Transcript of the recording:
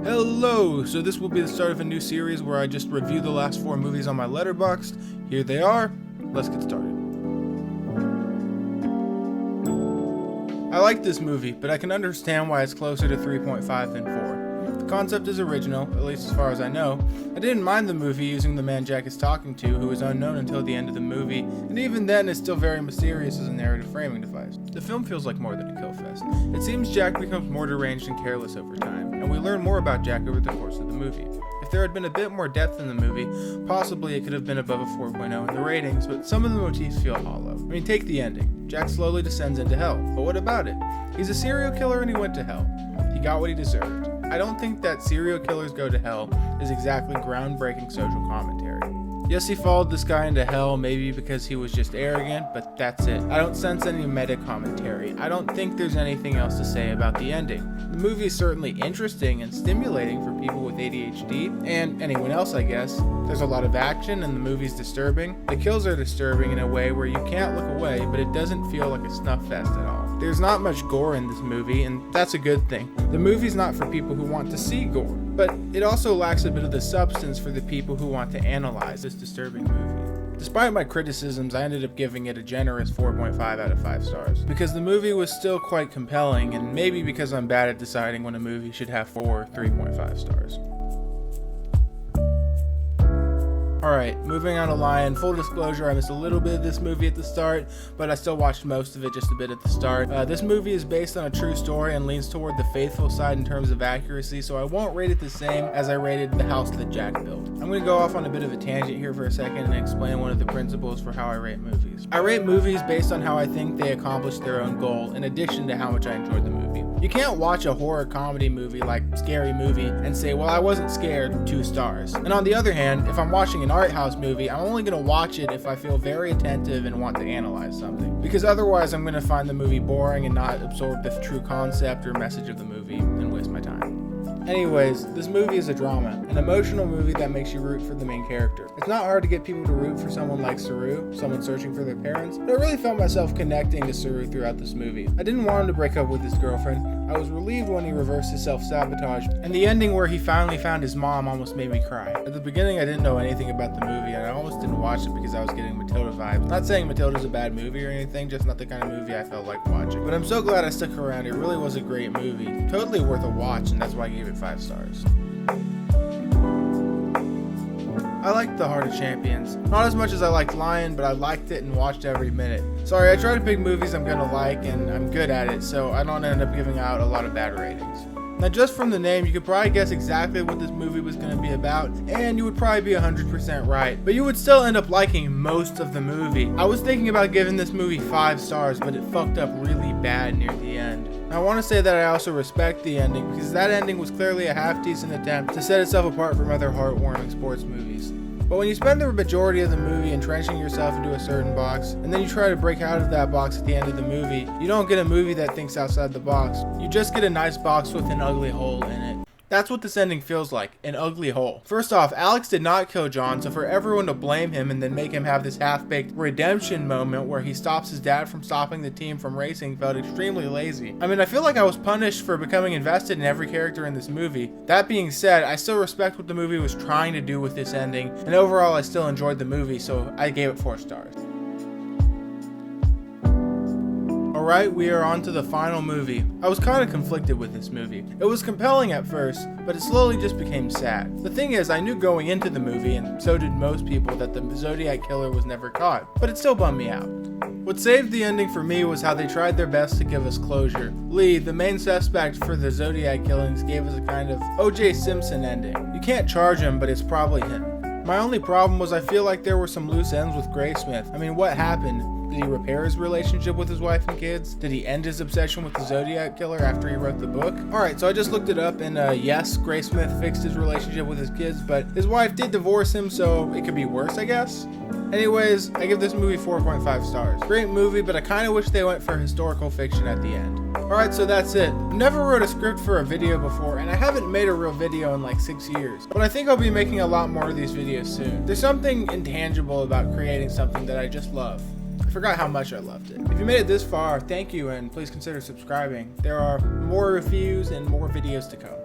Hello! So this will be the start of a new series where I just review the last 4 movies on my Letterboxd. Here they are. Let's get started. I like this movie, but I can understand why it's closer to 3.5 than 4. The concept is original, at least as far as I know. I didn't mind the movie using the man Jack is talking to, who is unknown until the end of the movie, and even then is still very mysterious as a narrative framing device. The film feels like more than a kill fest. It seems Jack becomes more deranged and careless over time, and we learn more about Jack over the course of the movie. If there had been a bit more depth in the movie, possibly it could have been above a 4.0 in the ratings, but some of the motifs feel hollow. I mean, take the ending. Jack slowly descends into hell, but what about it? He's a serial killer and he went to hell. He got what he deserved. I don't think that serial killers go to hell is exactly groundbreaking social commentary. Yes, he followed this guy into hell, maybe because he was just arrogant, but that's it. I don't sense any meta commentary. I don't think there's anything else to say about the ending. The movie is certainly interesting and stimulating for people with ADHD, and anyone else, I guess. There's a lot of action, and the movie's disturbing. The kills are disturbing in a way where you can't look away, but it doesn't feel like a snuff fest at all. There's not much gore in this movie, and that's a good thing. The movie's not for people who want to see gore, but it also lacks a bit of the substance for the people who want to analyze this disturbing movie. Despite my criticisms, I ended up giving it a generous 4.5 out of 5 stars, because the movie was still quite compelling, and maybe because I'm bad at deciding when a movie should have 4 or 3.5 stars. Alright, moving on to Lion. Full disclosure, I missed a little bit of this movie at the start, but I still watched most of it just a bit at the start. This movie is based on a true story and leans toward the faithful side in terms of accuracy, so I won't rate it the same as I rated The House That Jack Built. I'm going to go off on a bit of a tangent here for a second and explain one of the principles for how I rate movies. I rate movies based on how I think they accomplished their own goal, in addition to how much I enjoyed the movie. You can't watch a horror comedy movie like Scary Movie and say, well, I wasn't scared, 2 stars. And on the other hand, if I'm watching an art house movie, I'm only going to watch it if I feel very attentive and want to analyze something. Because otherwise I'm going to find the movie boring and not absorb the true concept or message of the movie and waste my time. Anyways, this movie is a drama, an emotional movie that makes you root for the main character. It's not hard to get people to root for someone like Saru, someone searching for their parents, but I really felt myself connecting to Saru throughout this movie. I didn't want him to break up with his girlfriend. I was relieved when he reversed his self-sabotage, and the ending where he finally found his mom almost made me cry. At the beginning, I didn't know anything about the movie, and I almost didn't watch it because I was getting Matilda vibes. Not saying Matilda's a bad movie or anything, just not the kind of movie I felt like watching. But I'm so glad I stuck around. It really was a great movie. Totally worth a watch, and that's why I gave it 5 stars. I liked The Heart of Champions. Not as much as I liked Lion, but I liked it and watched every minute. Sorry, I try to pick movies I'm gonna like, and I'm good at it, so I don't end up giving out a lot of bad ratings. Now, just from the name, you could probably guess exactly what this movie was going to be about, and you would probably be 100% right, but you would still end up liking most of the movie. I was thinking about giving this movie 5 stars, but it fucked up really bad near the end. Now, I want to say that I also respect the ending, because that ending was clearly a half-decent attempt to set itself apart from other heartwarming sports movies. But when you spend the majority of the movie entrenching yourself into a certain box, and then you try to break out of that box at the end of the movie, you don't get a movie that thinks outside the box. You just get a nice box with an ugly hole in it. That's what this ending feels like, an ugly hole. First off, Alex did not kill John, so for everyone to blame him and then make him have this half-baked redemption moment where he stops his dad from stopping the team from racing felt extremely lazy. I mean, I feel like I was punished for becoming invested in every character in this movie. That being said, I still respect what the movie was trying to do with this ending, and overall I still enjoyed the movie, so I gave it 4 stars. Alright, we are on to the final movie. I was kind of conflicted with this movie. It was compelling at first, but it slowly just became sad. The thing is, I knew going into the movie, and so did most people, that the Zodiac Killer was never caught, but it still bummed me out. What saved the ending for me was how they tried their best to give us closure. Lee, the main suspect for the Zodiac killings, gave us a kind of O.J. Simpson ending. You can't charge him, but it's probably him. My only problem was I feel like there were some loose ends with Graysmith. I mean, what happened? Did he repair his relationship with his wife and kids? Did he end his obsession with the Zodiac Killer after he wrote the book? Alright, so I just looked it up, and yes, Graysmith fixed his relationship with his kids, but his wife did divorce him, so it could be worse, I guess? Anyways, I give this movie 4.5 stars. Great movie, but I kind of wish they went for historical fiction at the end. Alright, so that's it. I never wrote a script for a video before, and I haven't made a real video in like 6 years. But I think I'll be making a lot more of these videos soon. There's something intangible about creating something that I just love. I forgot how much I loved it. If you made it this far, thank you, and please consider subscribing. There are more reviews and more videos to come.